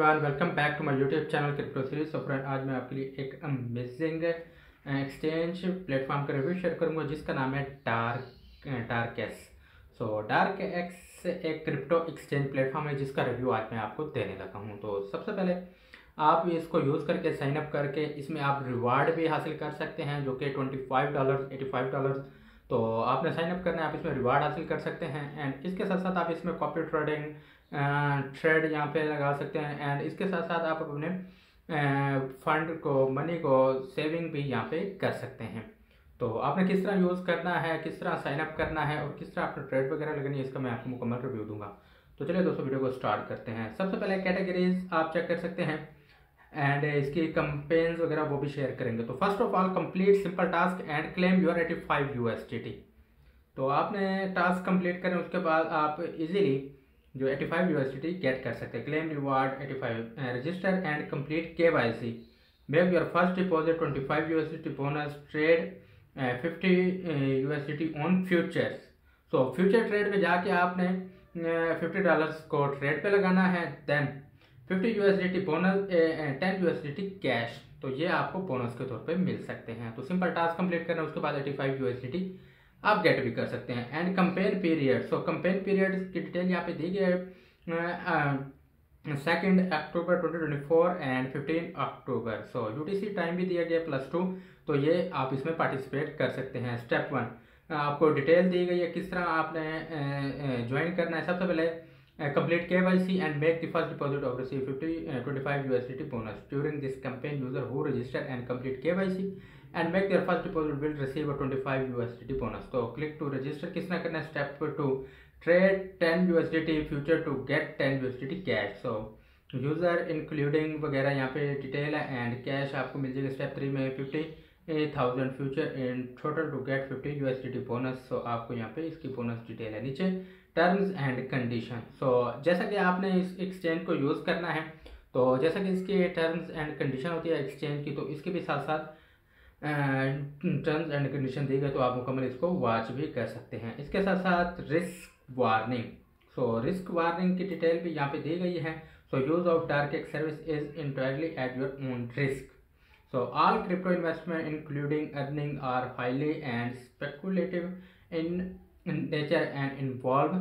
Everyone, welcome back to my YouTube channel crypto series. तो friend, आज मैं आपके लिए एक अमेजिंग एक्सचेंज प्लेटफॉर्म का रिव्यू शेयर करूंगा जिसका नाम है dark X. So dark X एक क्रिप्टो एक्सचेंज प्लेटफॉर्म है जिसका रिव्यू आज मैं आपको देने लगा हूं। तो सबसे पहले आप इसको यूज़ करके साइन अप करके इसमें आप रिवार्ड भी हासिल कर सकते हैं जो कि $25 $85। तो आपने साइन अप करना है, आप इसमें रिवार्ड हासिल कर सकते हैं। एंड इसके साथ साथ आप इसमें कॉपी ट्रेडिंग ट्रेड यहाँ पे लगा सकते हैं। एंड इसके साथ साथ आप अपने फंड को, मनी को सेविंग भी यहाँ पे कर सकते हैं। तो आपने किस तरह यूज़ करना है, किस तरह साइन अप करना है और किस तरह आपने ट्रेड वगैरह लगनी है, इसका मैं आपको मुकम्मल रिव्यू दूंगा। तो चलिए दोस्तों, वीडियो को स्टार्ट करते हैं। सबसे पहले कैटेगरीज आप चेक कर सकते हैं एंड इसकी कंपेन्स वगैरह वो भी शेयर करेंगे। तो first of all, complete simple task and claim your 85 USDT। तो आपने टास्क कंप्लीट करें, उसके बाद आप इजीली जो 85 USDT गेट कर सकते हैं। Claim reward 85, register and complete KYC, make your first deposit 25 USDT bonus, trade 50 USDT on futures. So future trade में जाके आपने $50 को ट्रेड पे लगाना है, then 50 USDT bonus, 10 USDT cash. तो ये आपको बोनस के तौर पे मिल सकते हैं। तो सिंपल टास्क कंप्लीट करना, उसके बाद 85 USDT आप गेट भी कर सकते हैं। And campaign period, so campaign period की डिटेल यहाँ पे दी गई है 2 अक्टूबर 2024 and 15 October. So UTC time भी दिया गया +2। तो ये आप इसमें पार्टिसिपेट कर सकते हैं। स्टेप 1 आपको डिटेल दी गई है किस तरह आपने ज्वाइन करना है। सबसे पहले complete KYC and make the first deposit of receive 25 USDT bonus during this campaign. User who register and complete KYC and make their first deposit will receive a 25 USDT bonus. तो click to register किस तरह करना है। Step 2 trade 10 USDT future to get 10 USDT cash. So user including वगैरह यहाँ पे detail है and cash आपको मिल जाएगा। स्टेप 3 में 50,000 future in total to get 50 USDT bonus. So आपको यहाँ पे इसकी बोनस डिटेल है नीचे। टर्म्स एंड कंडीशन, सो जैसा कि आपने इस एक्सचेंज को यूज़ करना है, तो जैसा कि इसकी टर्म्स एंड कंडीशन होती है एक्सचेंज की, तो इसके भी साथ साथ टर्म्स एंड कंडीशन दी गई, तो आप मुकम्मल इसको वॉच भी कर सकते हैं। इसके साथ साथ risk warning, so risk warning की डिटेल भी यहाँ पे दी गई है। So use of dark X service is entirely at your own risk. So all crypto investment including earning are highly and speculative in nature and involve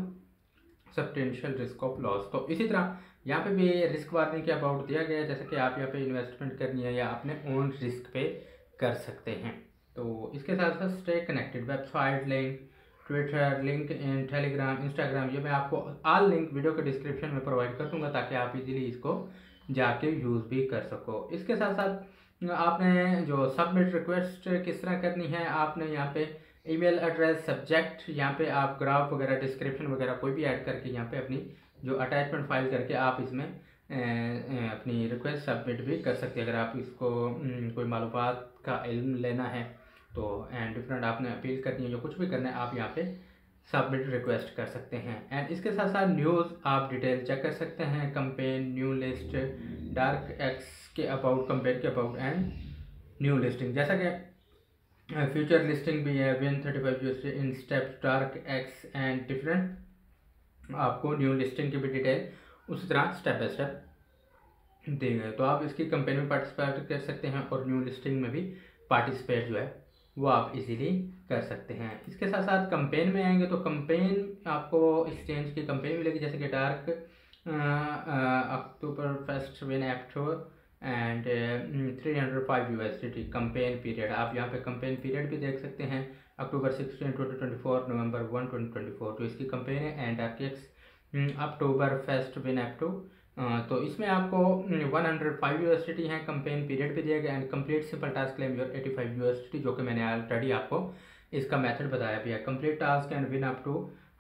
substantial risk of loss. तो इसी तरह यहाँ पे भी रिस्क वार्निंग के about दिया गया है, जैसे कि आप यहाँ पे इन्वेस्टमेंट करनी है या अपने ओन रिस्क पे कर सकते हैं। तो इसके साथ साथ stay connected, website link, Twitter link, Telegram, Instagram, ये मैं आपको ऑल लिंक वीडियो के डिस्क्रिप्शन में प्रोवाइड कर दूंगा ताकि आप इजीली इसको जाके यूज़ भी कर सको। इसके साथ साथ आपने जो सबमिट रिक्वेस्ट किस तरह करनी है, आपने यहाँ पे ईमेल एड्रेस, सब्जेक्ट, यहाँ पे आप ग्राफ वगैरह, डिस्क्रिप्शन वगैरह कोई भी ऐड करके यहाँ पे अपनी जो अटैचमेंट फाइल करके आप इसमें अपनी रिक्वेस्ट सबमिट भी कर सकते हैं। अगर आप इसको कोई मालूमात का इल्म लेना है तो एंड डिफरेंट आपने अपील करनी है, जो कुछ भी करना है, आप यहाँ पे सबमिट रिक्वेस्ट कर सकते हैं। एंड इसके साथ साथ न्यूज़ आप डिटेल चेक कर सकते हैं, campaign, new list, dark x के अबाउट, कंपेन के अबाउट एंड न्यू लिस्टिंग, जैसा कि फ्यूचर लिस्टिंग भी है, win 35 USD in steps, dark x and different आपको न्यू लिस्टिंग की भी डिटेल उसी तरह स्टेप बाय स्टेप दी गए। तो आप इसकी कंपेन में पार्टिसिपेट कर सकते हैं और न्यू लिस्टिंग में भी पार्टिसिपेट जो है वो आप इजीली कर सकते हैं। इसके साथ साथ कंपेन में आएंगे तो कंपेन आपको एक्सचेंज की कंपेन मिलेगी, जैसे कि dark October fest win October and 305 USDT campaign period. आप यहाँ पे कंपेन पीरियड भी देख सकते हैं, अक्टूबर 16 2024 नवंबर 1 2024 जो इसकी कंपेन है। And dark October fest win एक्टो, तो इसमें आपको 105 USDT है, कंपेन पीरियड भी दिया गया। And complete simple task claim your 85 USDT, जो कि मैंने ऑलरेडी आपको इसका मेथड बताया भी है। Complete task and win up to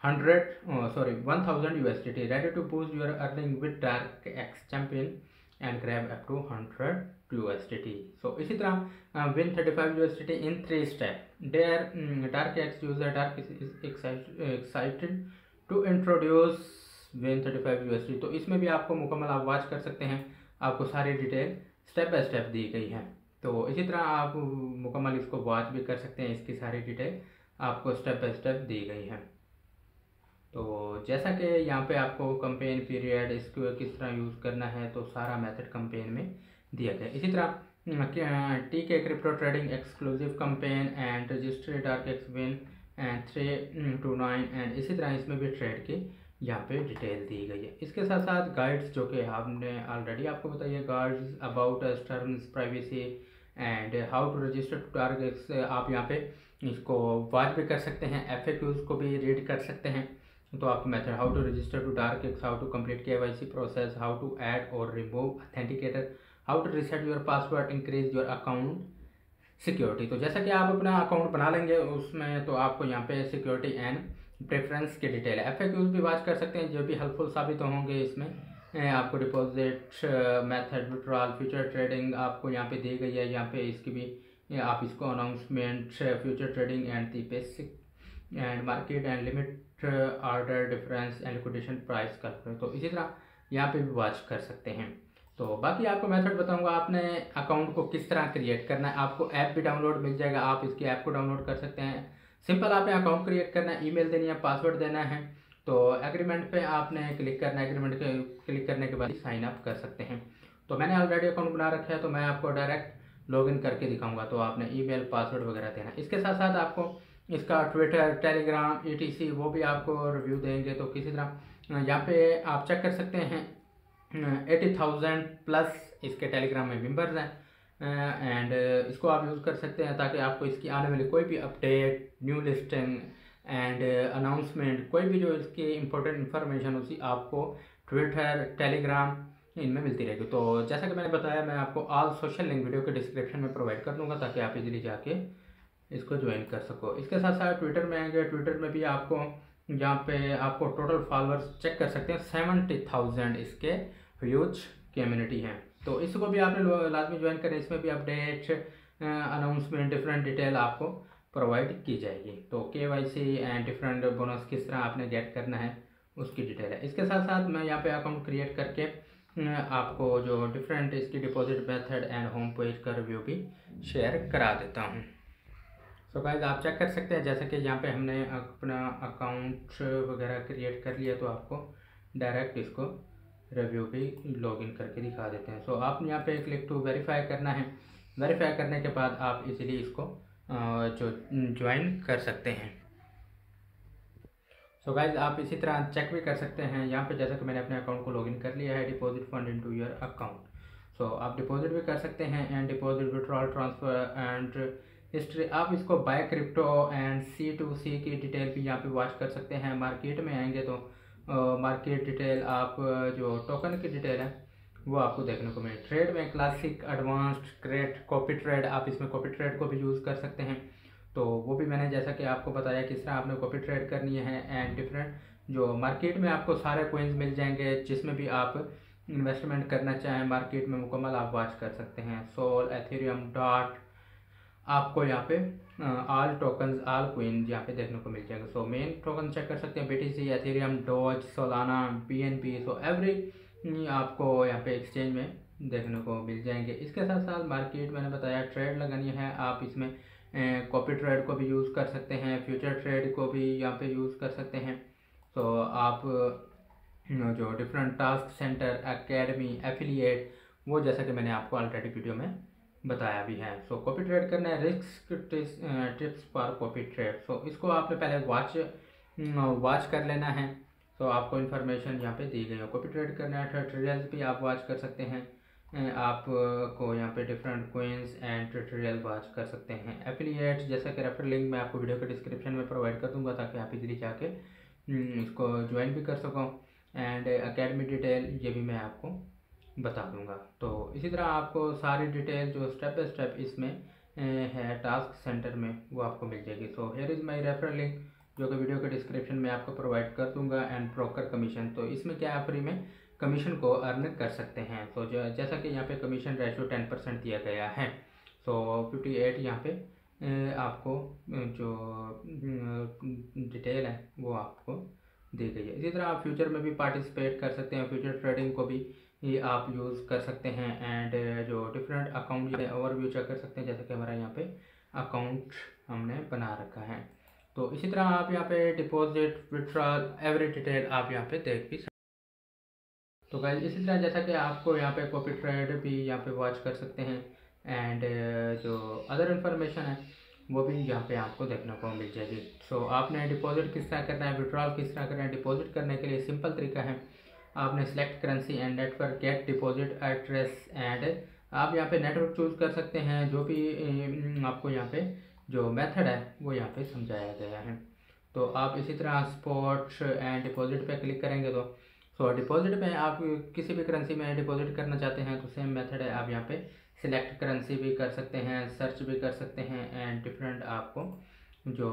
1000 USDT, ready to boost your earning with dark X champion and grab up to 100 USDT। So इसी तरह win 35 USDT in 3 step. There dark X user dark is excited to introduce win 35 USDT। तो इसमें भी आपको मुकम्मल आप watch कर सकते हैं, आपको सारी डिटेल स्टेप बाय स्टेप दी गई है। तो इसी तरह आप मुकम्मल इसको वॉच भी कर सकते हैं, इसकी सारी डिटेल आपको स्टेप बाय स्टेप दी गई है। तो जैसा कि यहाँ पे आपको कैंपेन पीरियड इसको किस तरह यूज़ करना है, तो सारा मेथड कैंपेन में दिया गया। इसी तरह TK crypto trading exclusive campaign and registry dark x win and 3 to 9 and इसी तरह इसमें भी ट्रेड की यहाँ पे डिटेल दी गई है। इसके साथ साथ गाइड्स जो कि हमने ऑलरेडी आपको बताई है, guides about terms privacy and how to register to targets, आप यहाँ पे इसको वॉच भी कर सकते हैं, FAQs को भी रीड कर सकते हैं। तो आपको method how to register to targets, how to complete KYC process, how to add और remove authenticator, how to reset your password, increase your account security. तो जैसा कि आप अपना अकाउंट बना लेंगे उसमें, तो आपको यहाँ पे सिक्योरिटी एंड प्रेफरेंस की डिटेल है। FAQs भी वॉच कर सकते हैं जो भी हेल्पफुल साबित होंगे इसमें। आपको deposit method, withdrawal, future trading आपको यहाँ पे दी गई है। यहाँ पे इसकी भी आप इसको announcement, future trading and the basic and market and limit order difference and liquidation price कर, तो इसी तरह यहाँ पे भी वॉच कर सकते हैं। तो बाकी आपको मेथड बताऊंगा आपने अकाउंट को किस तरह क्रिएट करना है। आपको ऐप भी डाउनलोड मिल जाएगा, आप इसकी ऐप को डाउनलोड कर सकते हैं। सिंपल आपने अकाउंट क्रिएट करना है, ईमेल देनी है, पासवर्ड देना है, तो एग्रीमेंट पे आपने क्लिक करना है। एग्रीमेंट पे क्लिक करने के बाद साइन अप कर सकते हैं। तो मैंने ऑलरेडी अकाउंट बना रखा है, तो मैं आपको डायरेक्ट लॉगिन करके दिखाऊंगा। तो आपने ईमेल, पासवर्ड वगैरह देना है। इसके साथ साथ आपको इसका ट्विटर, टेलीग्राम, ETC वो भी आपको रिव्यू देंगे। तो किसी तरह यहाँ पे आप चेक कर सकते हैं 80,000 प्लस इसके टेलीग्राम में मेंबर्स हैं एंड इसको आप यूज़ कर सकते हैं ताकि आपको इसकी आने वाली कोई भी update, new listing and announcement, कोई भी जो इसकी इंपॉर्टेंट इन्फॉर्मेशन उसी आपको ट्विटर, टेलीग्राम इनमें मिलती रहेगी। तो जैसा कि मैंने बताया, मैं आपको ऑल सोशल लिंक वीडियो के डिस्क्रिप्शन में प्रोवाइड कर दूंगा ताकि आप इजीली जाके इसको ज्वाइन कर सको। इसके साथ साथ ट्विटर में आएंगे, ट्विटर में भी आपको यहाँ पे आपको टोटल फॉलोअर्स चेक कर सकते हैं। 70,000 इसके ह्यूज कम्युनिटी हैं, तो इसको भी आपने लाजमी ज्वाइन करें। इसमें भी अपडेट, अनाउंसमेंट, डिफरेंट डिटेल आपको प्रोवाइड की जाएगी। तो KYC एंड डिफरेंट बोनस किस तरह आपने गेट करना है उसकी डिटेल है। इसके साथ साथ मैं यहाँ पे अकाउंट क्रिएट करके आपको जो डिफरेंट इसकी deposit method and home page का रिव्यू भी शेयर करा देता हूँ। तो गाइस आप चेक कर सकते हैं, जैसे कि यहाँ पे हमने अपना अकाउंट वगैरह क्रिएट कर लिया, तो आपको डायरेक्ट इसको रिव्यू भी लॉगिन करके दिखा देते हैं। सो आप यहाँ पे क्लिक टू वेरीफाई करना है। वेरीफाई करने के बाद आप इजीली इसको जो ज्वाइन कर सकते हैं। सो गाइज आप इसी तरह चेक भी कर सकते हैं यहाँ पे, जैसे कि मैंने अपने अकाउंट को लॉगिन कर लिया है, deposit fund into your account. So आप डिपॉजिट भी कर सकते हैं and deposit, withdrawal, transfer and history. आप इसको बाय क्रिप्टो एंड C2C की डिटेल भी यहाँ पे वॉच कर सकते हैं। मार्केट में आएंगे तो मार्केट डिटेल, आप जो टोकन की डिटेल है वो आपको देखने को मिले। ट्रेड में classic, advanced, crate, copy trade, आप इसमें कॉपी ट्रेड को भी यूज़ कर सकते हैं। तो वो भी मैंने जैसा कि आपको बताया किस तरह आपने कॉपी ट्रेड करनी है। एंड डिफरेंट जो मार्केट में आपको सारे कोइंस मिल जाएंगे जिसमें भी आप इन्वेस्टमेंट करना चाहें मार्केट में मुकम्मल आप वॉच कर सकते हैं। सोल, एथेरियम, डॉट, आपको यहाँ पे ऑल टोकन्स, ऑल कोइन यहाँ पे देखने को मिल जाएगा। सो मेन टोकन चेक कर सकते हैं, BTC, Ethereum, Doge, Solana, BNB। So every आपको यहाँ पे एक्सचेंज में देखने को मिल जाएंगे। इसके साथ साथ मार्केट मैंने बताया ट्रेड लगानी है, आप इसमें कॉपी ट्रेड को भी यूज़ कर सकते हैं, फ्यूचर ट्रेड को भी यहाँ पे यूज़ कर सकते हैं। तो आप जो different task centre, academy, affiliate, वो जैसा कि मैंने आपको ऑलरेडी वीडियो में बताया भी है। सो कॉपी ट्रेड करना है, risk tips for copy trade. So इसको आपने पहले वॉच कर लेना है। तो आपको इन्फॉर्मेशन यहाँ पे दी गई है। कॉपी ट्रेड करना है, ट्यूटोरियल्स भी आप वॉच कर सकते हैं। आपको यहाँ पे different coins and tutorial watch कर सकते हैं। एफिलिएट, जैसा कि रेफर लिंक मैं आपको वीडियो के डिस्क्रिप्शन में प्रोवाइड कर दूंगा ताकि आप इजीली जाके इसको ज्वाइन भी कर सको। एंड एकेडमी डिटेल ये भी मैं आपको बता दूंगा। तो इसी तरह आपको सारी डिटेल जो स्टेप बाय स्टेप इसमें है टास्क सेंटर में वो आपको मिल जाएगी। So here is my refer link जो कि वीडियो के डिस्क्रिप्शन में आपको प्रोवाइड कर दूंगा। एंड ब्रोकर कमीशन, तो इसमें क्या आप फ्री में कमीशन को अर्न कर सकते हैं। तो जैसा कि यहाँ पे कमीशन रेशियो 10% दिया गया है। सो 58 यहाँ पे आपको जो डिटेल है वो आपको दी गई है। इसी तरह आप फ्यूचर में भी पार्टिसिपेट कर सकते हैं, फ्यूचर ट्रेडिंग को भी ये आप यूज़ कर सकते हैं। एंड जो डिफरेंट अकाउंट ओवरव्यू चेक कर सकते हैं, जैसे कि हमारा यहाँ पे अकाउंट हमने बना रखा है। तो इसी तरह आप यहाँ पे डिपॉजिट, विड्रॉल, एवरी डिटेल आप यहाँ पे देख भी सकते। तो गाइस इसी तरह जैसा कि आपको यहाँ पे कॉपी ट्रेड भी यहाँ पे वॉच कर सकते हैं, एंड जो अदर इन्फॉर्मेशन है वो भी यहाँ पे आपको देखने को मिल जाएगी। सो आपने डिपॉजिट किस तरह करना है, विड्रॉल किस तरह करना है। डिपॉजिट करने के लिए सिंपल तरीका है, आपने select currency and network, get deposit address, and आप यहाँ पे नेटवर्क चूज कर सकते हैं। जो भी आपको यहाँ पे जो मेथड है वो यहाँ पे समझाया गया है। तो आप इसी तरह स्पॉट एंड डिपॉजिट पे क्लिक करेंगे तो डिपॉजिट में आप किसी भी करेंसी में डिपॉजिट करना चाहते हैं तो सेम मेथड है, आप यहाँ पे सिलेक्ट करेंसी भी कर सकते हैं, सर्च भी कर सकते हैं, एंड डिफरेंट आपको जो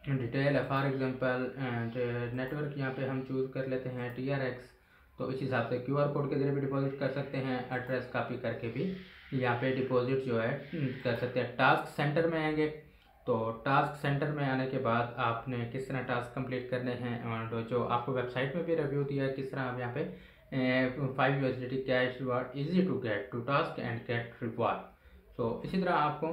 डिटेल है, फॉर एग्जांपल एंड नेटवर्क यहाँ पे हम चूज़ कर लेते हैं TRX। तो इस हिसाब से QR कोड के जरिए भी डिपॉजिट कर सकते हैं, एड्रेस कॉपी करके भी यहाँ पे डिपॉजिट जो है कर सकते हैं। टास्क सेंटर में आएंगे तो टास्क सेंटर में आने के बाद आपने किस तरह टास्क कंप्लीट करने हैं, और जो आपको वेबसाइट में भी रिव्यू दिया है किस तरह आप यहाँ पे 5 USDT cash reward, easy to get to task and get reward. तो इसी तरह आपको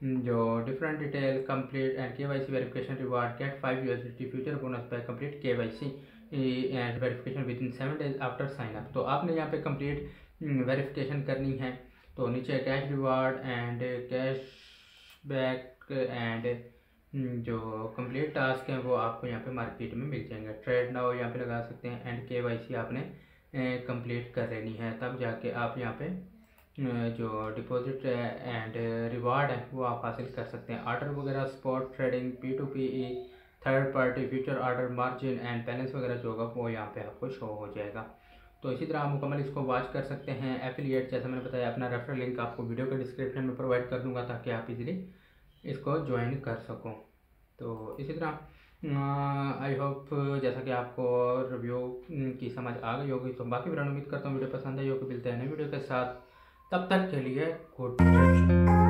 जो different detail complete and KYC verification reward, get 5 USDT future bonus by complete KYC and verification within 7 days after sign up. तो आपने यहाँ पे complete verification करनी है। तो नीचे cash reward and cash back and जो कंप्लीट टास्क हैं वो आपको यहाँ पे मार्केट में मिल जाएंगे। ट्रेड नाउ यहाँ पे लगा सकते हैं, एंड KYC आपने कंप्लीट कर लेनी है, तब जाके आप यहाँ पे जो डिपॉजिट एंड रिवार्ड है वो आप हासिल कर सकते हैं। ऑर्डर वगैरह, spot trading, P2P, third party, future order, margin and balance वगैरह जो होगा वो यहाँ पे आपको शो हो जाएगा। तो इसी तरह आप मुकम्मल इसको वॉच कर सकते हैं। एफिलिएट जैसे मैंने बताया, अपना रेफरल लिंक आपको वीडियो के डिस्क्रिप्शन में प्रोवाइड कर दूंगा ताकि आप इजीली इसको ज्वाइन कर सको। तो इसी तरह आई होप जैसा कि आपको रिव्यू की समझ आ गई होगी। तो बाकी वीडियो उम्मीद करता हूँ वीडियो पसंद आई होगी। मिलते हैं नई वीडियो के साथ, तब तक के लिए गुड।